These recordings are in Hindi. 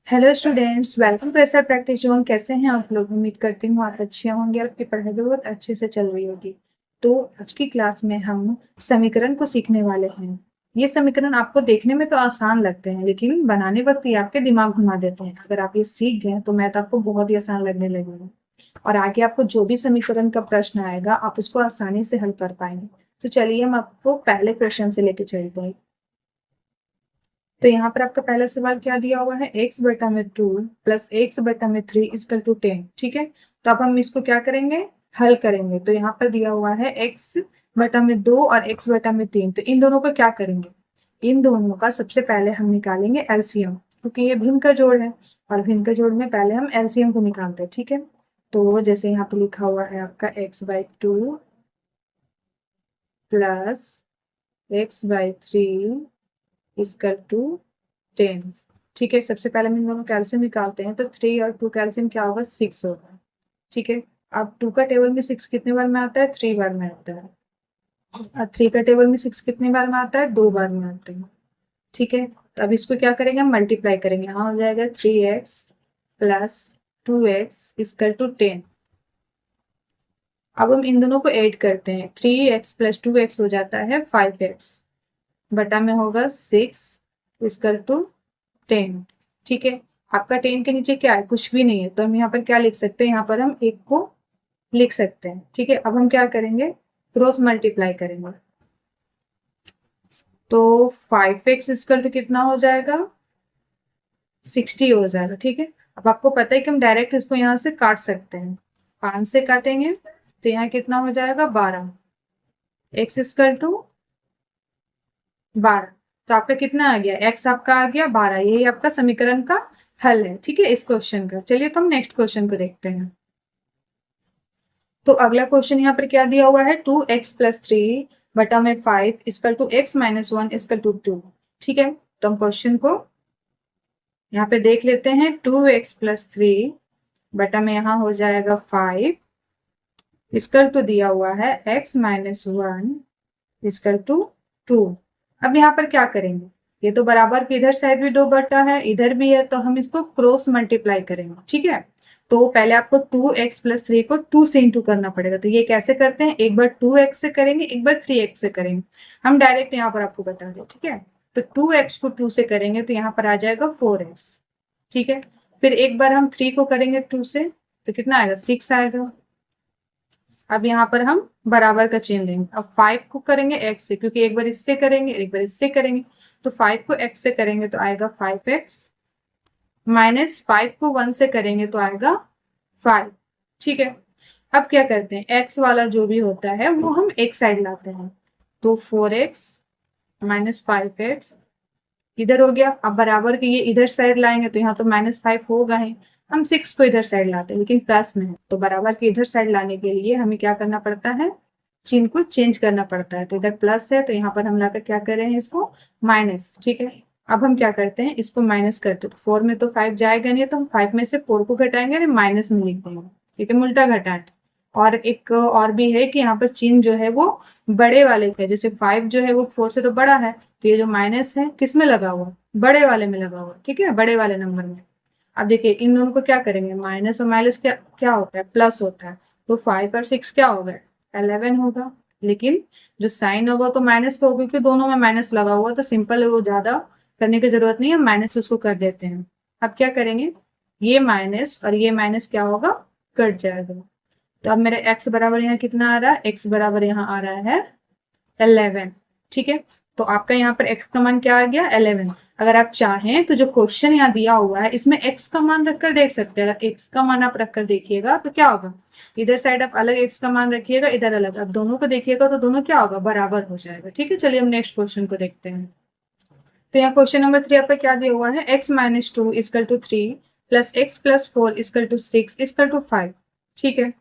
Hello students, welcome to SR practice zone. कैसे हैं आप लोग? उम्मीद करती हूँ आप अच्छे होंगे और आपकी पढ़ाई भी बहुत अच्छे से चल रही होगी। तो आज की क्लास में हम समीकरण को सीखने वाले हैं। ये समीकरण आपको देखने में तो आसान लगते हैं, लेकिन बनाने वक्त ये आपके दिमाग घुमा देते हैं। अगर आप ये सीख गए तो मैथ आपको बहुत ही आसान लगने लगेगा और आगे आपको जो भी समीकरण का प्रश्न आएगा आप उसको आसानी से हल कर पाएंगे। तो चलिए हम आपको पहले क्वेश्चन से लेके चलते हैं। तो यहाँ पर आपका पहला सवाल क्या दिया हुआ है? x बटा में 2 प्लस एक्स बटा में 3 इजकल टू 10। ठीक है, तो अब हम इसको क्या करेंगे? हल करेंगे। तो यहाँ पर दिया हुआ है x बटा में 2 और x बटा में 3। तो इन दोनों को क्या करेंगे? इन दोनों का सबसे पहले हम निकालेंगे एलसीएम, क्योंकि ये भिन्न का जोड़ है और भिन्न का जोड़ में पहले हम एलसीएम को निकालते हैं। ठीक है, तो जैसे यहाँ पे लिखा हुआ है आपका x/2 plus x/3 is equal to 10। ठीक है, सबसे पहले हम इन दोनों कैल्शियम निकालते हैं। तो 3 और 2 कैल्शियम क्या होगा? 6 होगा। ठीक है, अब 2 का टेबल में 6 कितने बार में आता है? 3 बार में आता है। और 3 का टेबल में 6 कितने बार में आता है? 2 बार में आता है। ठीक है, तो अब इसको क्या करेंगे? हम मल्टीप्लाई करेंगे। यहाँ हो जाएगा 3x plus 2x is equal to 10। अब हम इन दोनों को ऐड करते हैं। 3x प्लस 2x हो जाता है 5x बटा में होगा 6 इजकल टू 10। ठीक है, आपका 10 के नीचे क्या है? कुछ भी नहीं है, तो हम यहाँ पर क्या लिख सकते हैं? यहाँ पर हम एक को लिख सकते हैं। ठीक है, अब हम क्या करेंगे? क्रॉस मल्टीप्लाई करेंगे। तो 5x इजकल टू कितना हो जाएगा? 60 हो जाएगा। ठीक है, अब आपको पता है कि हम डायरेक्ट इसको यहाँ से काट सकते हैं। 5 से काटेंगे तो यहाँ कितना हो जाएगा? 12। x is equal to 12। तो आपका कितना आ गया? x आपका आ गया 12। यही आपका समीकरण का हल है। ठीक है, इस क्वेश्चन का। चलिए तो हम नेक्स्ट क्वेश्चन को देखते हैं। तो अगला क्वेश्चन यहाँ पर क्या दिया हुआ है? 2x प्लस 3 बटा में 5 is equal to x minus 1 is equal to 2। ठीक है, तो हम क्वेश्चन को यहाँ पे देख लेते हैं। 2x प्लस 3 बटा में यहाँ हो जाएगा 5 इजकल टू दिया हुआ है x माइनस 1 इजकल टू 2। अब यहाँ पर क्या करेंगे? ये तो बराबर की इधर साइड भी 2 बटा है, इधर भी है, तो हम इसको क्रॉस मल्टीप्लाई करेंगे। ठीक है, तो पहले आपको 2x प्लस 3 को 2 से इंटू करना पड़ेगा। तो ये कैसे करते हैं? एक बार 2x से करेंगे, एक बार 3x से करेंगे। हम डायरेक्ट यहाँ पर आपको बता दें। ठीक है, तो 2x को 2 से करेंगे तो यहाँ पर आ जाएगा 4x। ठीक है, फिर एक बार हम 3 को करेंगे 2 से तो कितना आएगा? 6 आएगा। अब यहाँ पर हम बराबर का चिन्ह देंगे। अब 5 को करेंगे x से, क्योंकि एक बार इससे करेंगे एक बार इससे करेंगे। तो 5 को x से करेंगे तो आएगा 5x माइनस 5 को 1 से करेंगे तो आएगा 5। ठीक है, अब क्या करते हैं? x वाला जो भी होता है वो हम एक साइड लाते हैं। तो 4x माइनस 5x इधर हो गया। अब बराबर के ये इधर साइड लाएंगे तो यहाँ तो -5 होगा ही। हम 6 को इधर साइड लाते हैं, लेकिन प्लस में है, तो बराबर के इधर साइड लाने के लिए हमें क्या करना पड़ता है? चिन्ह को चेंज करना पड़ता है। तो इधर प्लस है तो यहाँ पर हम लाकर क्या कर रहे हैं? इसको माइनस। ठीक है, अब हम क्या करते हैं? इसको माइनस करते हैं। तो 4 में तो 5 जाएगा नहीं, तो हम 5 में से 4 को घटाएंगे और माइनस में लिख देंगे। ठीक है, उल्टा घटाएं। और एक और भी है कि यहाँ पर चिन्ह जो है वो बड़े वाले का है। जैसे 5 जो है वो 4 से तो बड़ा है, तो ये जो माइनस है किस में लगा हुआ? बड़े वाले में लगा हुआ। ठीक है, बड़े वाले नंबर में। अब देखिए इन दोनों को क्या करेंगे? माइनस और माइनस क्या क्या होता है? प्लस होता है। तो 5 और 6 क्या होगा? 11 होगा। लेकिन जो साइन होगा तो माइनस का होगा, क्योंकि दोनों में माइनस लगा हुआ, तो सिंपल है, वो ज्यादा करने की जरूरत नहीं है, माइनस उसको कर देते हैं। अब क्या करेंगे? ये माइनस और ये माइनस क्या होगा? कट जाएगा। तो अब मेरे x बराबर यहाँ कितना आ रहा है? x बराबर यहाँ आ रहा है 11। ठीक है, तो आपका यहाँ पर x का मान क्या आ गया? 11। अगर आप चाहें तो जो क्वेश्चन यहाँ दिया हुआ है इसमें x का मान रखकर देख सकते हैं। अगर x का मान आप रखकर देखिएगा तो क्या होगा? इधर साइड आप अलग x का मान रखिएगा, इधर अलग। आप दोनों को देखिएगा तो दोनों क्या होगा? बराबर हो जाएगा। ठीक है, चलिए हम नेक्स्ट क्वेश्चन को देखते हैं। तो यहाँ क्वेश्चन नंबर 3 आपका क्या दिया हुआ है? x minus 2 is equal to 3 plus x plus 4 is equal to 6 is equal to 5। ठीक है,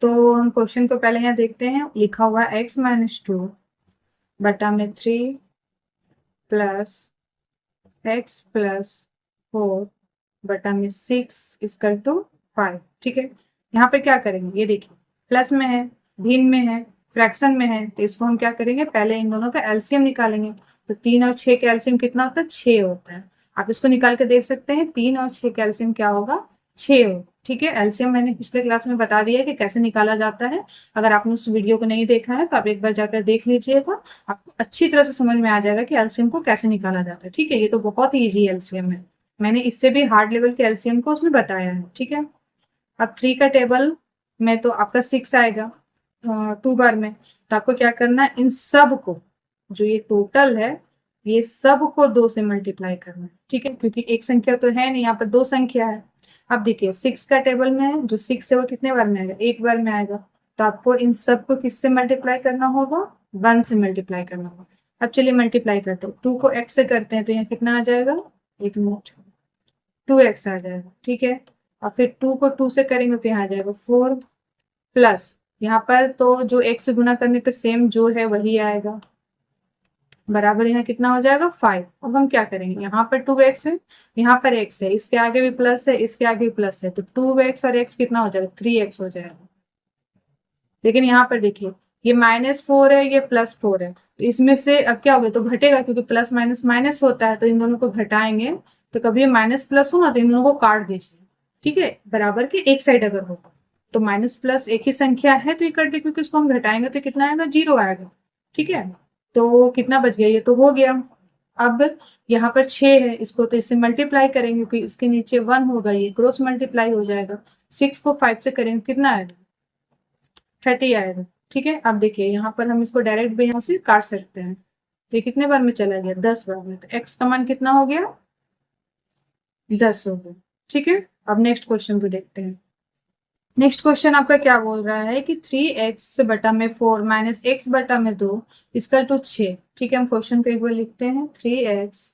तो हम क्वेश्चन को पहले यहाँ देखते हैं। लिखा हुआ है x माइनस 2 बटा में 3 प्लस x प्लस 4 बटा में 6 इजकल टू 5। ठीक है, यहाँ पे क्या करेंगे? ये देखिए प्लस में है, भिन्न में है, फ्रैक्शन में है, तो इसको हम क्या करेंगे? पहले इन दोनों का एलसीएम निकालेंगे। तो 3 और 6 का एलसीएम कितना होता है? 6 होता है। आप इसको निकाल के देख सकते हैं, 3 और 6 का एलसीएम क्या होगा, 6 हो। ठीक है, एलसीएम मैंने पिछले क्लास में बता दिया है कि कैसे निकाला जाता है। अगर आपने उस वीडियो को नहीं देखा है तो आप एक बार जाकर देख लीजिएगा, आपको अच्छी तरह से समझ में आ जाएगा कि एलसीएम को कैसे निकाला जाता है। ठीक है, ये तो बहुत ही ईजी एलसीएम है, मैंने इससे भी हार्ड लेवल के एलसीएम को उसमें बताया है। ठीक है, अब 3 का टेबल में तो आपका 6 आएगा 2 बार में, तो आपको क्या करना है, इन सब को, जो ये टोटल है, ये सब को 2 से मल्टीप्लाई करना है। ठीक है, क्योंकि एक संख्या तो है नहीं, यहाँ पर 2 संख्या है। अब देखिए 6 का टेबल में है, जो 6 है वो कितने बार में आएगा, 1 बार में आएगा। तो आपको इन सब को किससे मल्टीप्लाई करना होगा, 1 से मल्टीप्लाई करना होगा। अब चलिए मल्टीप्लाई करते हैं, 2 को x से करते हैं तो यहाँ कितना आ जाएगा, एक मिनट, 2x आ जाएगा। ठीक है, और फिर 2 को 2 से करेंगे तो यहाँ आ जाएगा 4, प्लस यहाँ पर तो जो x से गुना करने पे सेम जो है वही आएगा, बराबर यहाँ कितना हो जाएगा 5। अब हम क्या करेंगे, यहाँ पर 2x है, यहाँ पर x है, इसके आगे भी प्लस है, इसके आगे भी प्लस है, तो 2x और x कितना हो जाएगा, 3x हो जाएगा। लेकिन यहाँ पर देखिए ये -4 है, ये +4 है, तो इसमें से अब क्या होगा, तो घटेगा, क्योंकि प्लस माइनस माइनस होता है, तो इन दोनों को घटाएंगे। तो कभी माइनस प्लस हो ना, तो इन दोनों को काट दीजिए। ठीक है, बराबर के एक साइड अगर होगा तो माइनस प्लस एक ही संख्या है तो ये कट दे, क्योंकि इसको हम घटाएंगे तो कितना आएगा, 0 आएगा। ठीक है, तो कितना बच गया, ये तो हो गया। अब यहाँ पर 6 है, इसको तो इससे मल्टीप्लाई करेंगे, क्योंकि इसके नीचे 1 होगा, ये क्रॉस मल्टीप्लाई हो जाएगा। 6 को 5 से करेंगे कितना आएगा, 30 आएगा। ठीक है, अब देखिए यहाँ पर हम इसको डायरेक्ट भी यहाँ से काट सकते हैं, तो ये कितने बार में चला गया, 10 बार में, तो x का मान कितना हो गया, 10 हो गया। ठीक है, अब नेक्स्ट क्वेश्चन को देखते हैं। नेक्स्ट क्वेश्चन आपका क्या बोल रहा है कि 3x बटा में 4 माइनस x बटा में 2 इसका टू 6। ठीक है, हम क्वेश्चन को एक बार लिखते हैं, 3x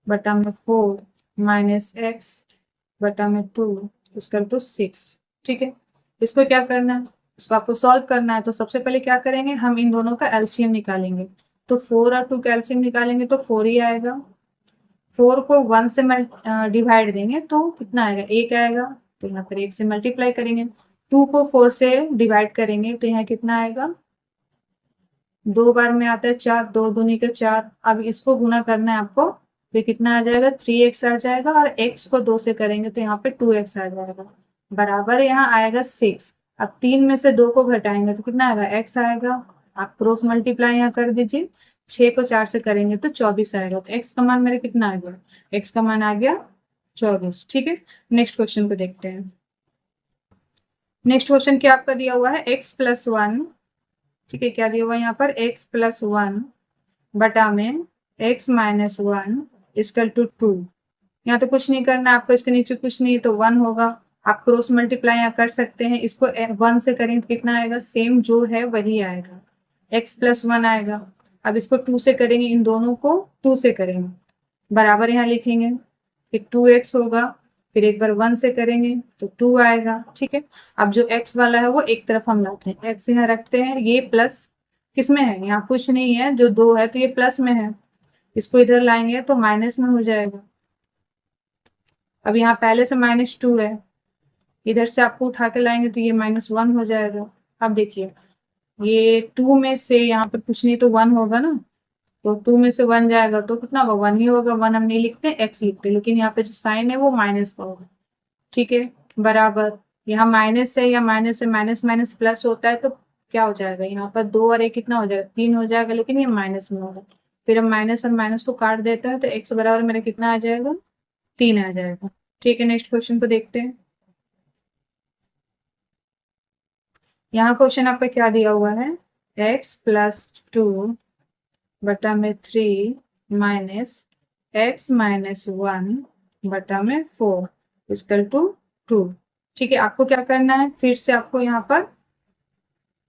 बटा में 4 माइनस x बटा में 2 इसका टू 6। ठीक है, इसको क्या करना है, इसको आपको सॉल्व करना है। तो सबसे पहले क्या करेंगे, हम इन दोनों का एलसीएम निकालेंगे। तो 4 और 2 का एलसीएम निकालेंगे तो 4 ही आएगा। 4 को 1 से डिवाइड देंगे तो कितना आएगा, 1 आएगा, तो यहाँ पर 1 से मल्टीप्लाई करेंगे। 2 को 4 से डिवाइड करेंगे तो यहाँ कितना आएगा, 2 बार में आता है 4, 2 दूनी के 4। अब इसको गुना करना है आपको, तो कितना आ जाएगा, 3x आ जाएगा, और x को 2 से करेंगे तो यहाँ पे 2x आ जाएगा, बराबर यहाँ आएगा 6। अब 3 में से 2 को घटाएंगे तो कितना आएगा, x आएगा। आप क्रॉस मल्टीप्लाई यहाँ कर दीजिए, 6 को 4 से करेंगे तो 24 आएगा। तो x का मान मेरा कितना आ गया, x का मान आ गया 24। ठीक है, नेक्स्ट क्वेश्चन को देखते हैं। नेक्स्ट क्वेश्चन क्या आपका दिया हुआ है, x+1। ठीक है, क्या दिया हुआ है यहाँ पर, x+1 बटा में x-1 इक्वल टू 2। यहाँ तो कुछ नहीं करना आपको, इसके नीचे कुछ नहीं तो 1 होगा। आप क्रॉस मल्टीप्लाई यहाँ कर सकते हैं, इसको 1 से करेंगे तो कितना आएगा, सेम जो है वही आएगा, x+1 आएगा। अब इसको 2 से करेंगे, इन दोनों को 2 से करेंगे, बराबर यहाँ लिखेंगे, फिर 2x होगा, फिर एक बार 1 से करेंगे तो 2 आएगा। ठीक है, अब जो x वाला है वो एक तरफ हम लाते हैं, x यहाँ रखते हैं, ये प्लस किसमें है, यहाँ कुछ नहीं है, जो 2 है तो ये प्लस में है, इसको इधर लाएंगे तो माइनस में हो जाएगा। अब यहाँ पहले से -2 है, इधर से आपको उठा के लाएंगे तो ये -1 हो जाएगा। अब देखिए ये 2 में से यहाँ पर कुछ नहीं तो 1 होगा ना, तो 2 में से 1 जाएगा तो कितना होगा, 1 ही होगा। 1 हम नहीं लिखते, x लिखते, लेकिन यहाँ पे जो साइन है वो माइनस का होगा। ठीक है, बराबर यहाँ माइनस है, या माइनस से माइनस माइनस प्लस होता है तो क्या हो जाएगा, यहाँ पर 2 और 1 कितना हो जाएगा, 3 हो जाएगा, लेकिन ये माइनस में होगा। फिर हम माइनस और माइनस को काट देता है तो x बराबर मेरा कितना आ जाएगा, 3 आ जाएगा। ठीक है, नेक्स्ट क्वेश्चन को देखते हैं। यहाँ क्वेश्चन आपका क्या दिया हुआ है, x+2 बटा में 3 माइनस x-1 बटा में 4 इक्वल टू 2। ठीक है, आपको क्या करना है, फिर से आपको यहाँ पर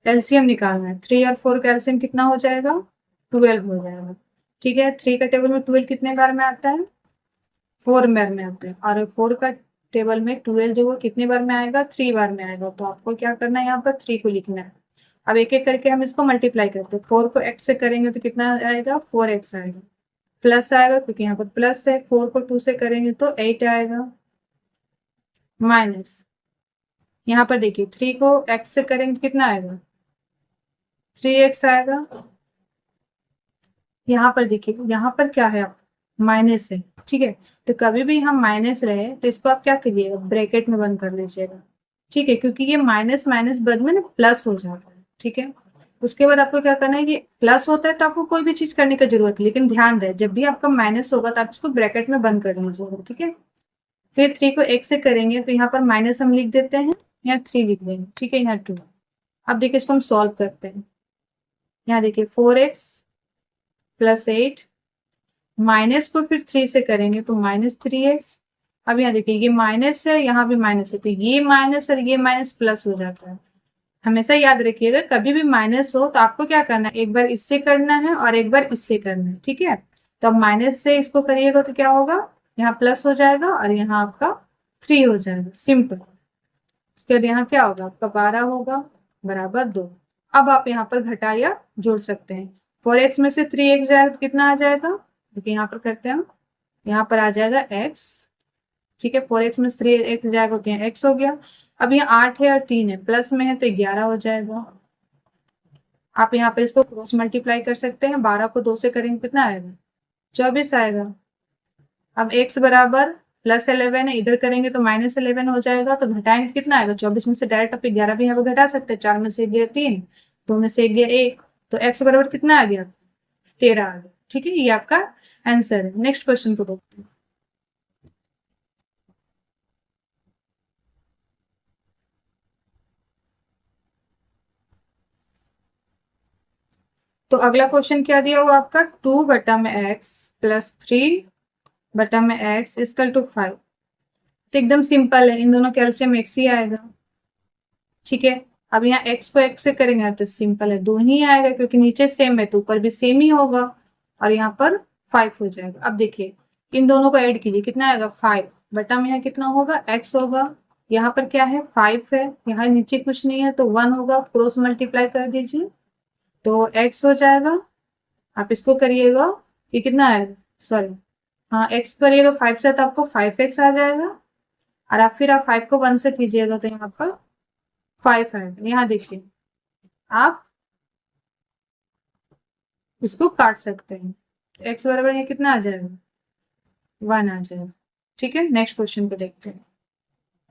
एलसीएम निकालना है। 3 और 4 का एलसीएम कितना हो जाएगा, 12 हो जाएगा। ठीक है, 3 का टेबल में 12 कितने बार में आता है, 4 बार में आता है, और 4 का टेबल में 12 जो है कितने बार में आएगा, 3 बार में आएगा। तो आपको क्या करना है, यहाँ पर 3 को लिखना है। अब एक एक करके हम इसको मल्टीप्लाई करते हैं, 4 को x से करेंगे तो कितना आएगा, 4x आएगा, प्लस आएगा क्योंकि यहाँ पर प्लस है। 4 को 2 से करेंगे तो 8 आएगा, माइनस यहाँ पर देखिए 3 को x से करेंगे तो कितना आएगा, 3x आएगा। यहाँ पर देखिए, यहाँ पर क्या है, आप माइनस है ठीक है। तो कभी भी हम माइनस रहे तो इसको आप क्या करिएगा, ब्रैकेट में बंद कर लीजिएगा, ठीक है, क्योंकि ये माइनस माइनस बाद में ना प्लस हो जाता है, ठीक है। उसके बाद आपको क्या करना है, ये प्लस होता है तो आपको कोई भी चीज करने की जरूरत है, लेकिन ध्यान रहे जब भी आपका माइनस होगा तो आप इसको ब्रैकेट में बंद कर लीजिएगा, ठीक है। फिर 3 को एक से करेंगे तो यहाँ पर माइनस हम लिख देते हैं, यहाँ 3 लिख देंगे, ठीक है, यहाँ 2। अब देखिए इसको हम सॉल्व करते हैं। यहाँ देखिए 4x + 8, माइनस को फिर 3 से करेंगे तो -3x। अब यहाँ देखिए ये माइनस है, यहाँ भी माइनस है, तो ये माइनस और ये माइनस प्लस हो जाता है। हमेशा याद रखिएगा कभी भी माइनस हो तो आपको क्या करना है, एक बार इससे करना है और एक बार इससे करना है, ठीक है। तो अब माइनस से इसको करिएगा तो क्या होगा, यहाँ प्लस हो जाएगा और यहाँ आपका 3 हो जाएगा, सिंपल। फिर यहाँ क्या होगा, आपका 12 होगा बराबर 2। अब आप यहाँ पर घटा या जोड़ सकते हैं। 4x में से 3x जाएगा तो कितना आ जाएगा, देखिए यहाँ पर करते हैं हम, यहाँ पर आ जाएगा x, ठीक है। 4x में से 3x जाएगा तो यहाँ x हो गया। अब यहाँ 8 है और 3 है, प्लस में है तो 11 हो जाएगा। आप यहाँ पर इसको क्रॉस मल्टीप्लाई कर सकते हैं, 12 को 2 से करेंगे कितना आएगा, 24 आएगा। अब x बराबर +11 है, इधर करेंगे तो -11 हो जाएगा, तो घटाएंगे कितना आएगा, 24 में से डायरेक्ट आप 11 भी यहाँ पे घटा सकते हैं, 4 में से 1 गया 3, 2 में से 1 गया 1, तो x बराबर कितना आ गया, 13 आ गया, ठीक है। ये आपका आंसर है। नेक्स्ट क्वेश्चन को देखते हैं। तो अगला क्वेश्चन क्या दिया हुआ आपका, 2/x + 3/x = 5। तो एकदम सिंपल है, इन दोनों का एलसीएम x ही आएगा, ठीक है। अब यहाँ x को x से करेंगे तो सिंपल है, 2 ही आएगा, क्योंकि नीचे सेम है तो ऊपर भी सेम ही होगा, और यहाँ पर 5 हो जाएगा। अब देखिए इन दोनों को ऐड कीजिए, कितना आएगा 5 बटा में यहाँ कितना होगा, x होगा, यहाँ पर क्या है 5 है, यहाँ नीचे कुछ नहीं है तो 1 होगा, क्रॉस मल्टीप्लाई कर दीजिए तो x हो जाएगा। आप इसको करिएगा, ये कितना आएगा, सॉरी हाँ x करिएगा 5 से तो आपको 5x आ जाएगा, और आप फिर आप 5 को 1 से कीजिएगा तो यहाँ पर 5 आएगा। यहाँ देखिए आप इसको काट सकते हैं, तो x बराबर ये कितना आ जाएगा, 1 आ जाएगा, ठीक है। नेक्स्ट क्वेश्चन को देखते हैं।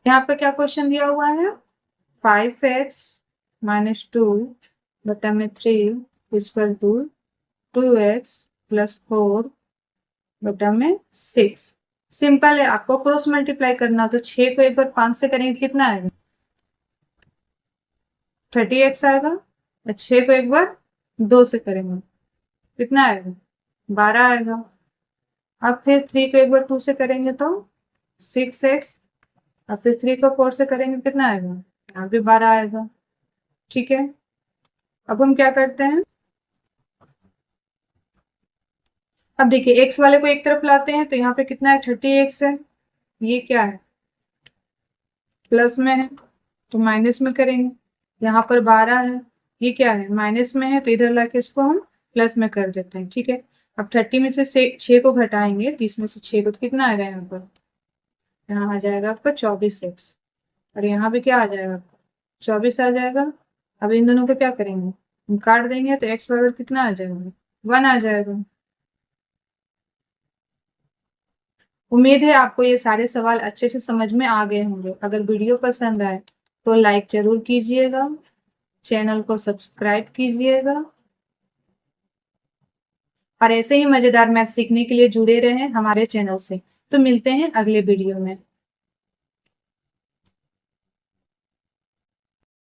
यहाँ पर क्या क्वेश्चन दिया हुआ है, 5x - 2 बटा में 3 = 2x + 4 बटा में 6। सिंपल है, आपको क्रॉस मल्टीप्लाई करना, तो 6 को एक बार 5 से करेंगे तो कितना आएगा, 30x आएगा, और 6 को एक बार 2 से करेंगे कितना आएगा, 12 आएगा। अब फिर 3 को एक बार 2 से करेंगे तो 6x, और फिर 3 को 4 से करेंगे कितना आएगा, यहाँ भी 12 आएगा, ठीक है। अब हम क्या करते हैं, अब देखिए x वाले को एक तरफ लाते हैं तो यहाँ पे कितना है, 30x है, ये क्या है प्लस में है तो माइनस में करेंगे, यहाँ पर 12 है, ये क्या है माइनस में है, तो इधर लाके इसको हम प्लस में कर देते हैं, ठीक है। अब 30 में से 6 को घटाएंगे, 30 में से 6 को, तो कितना आएगा यहाँ पर, यहाँ आ जाएगा आपका 24x, और यहाँ भी क्या आ जाएगा 24 आ जाएगा। अब इन दोनों को क्या करेंगे, हम काट देंगे तो x बराबर कितना आ जाएगा, 1 आ जाएगा। उम्मीद है आपको ये सारे सवाल अच्छे से समझ में आ गए होंगे। अगर वीडियो पसंद आए तो लाइक जरूर कीजिएगा, चैनल को सब्सक्राइब कीजिएगा, और ऐसे ही मजेदार मैथ सीखने के लिए जुड़े रहें हमारे चैनल से। तो मिलते हैं अगले वीडियो में।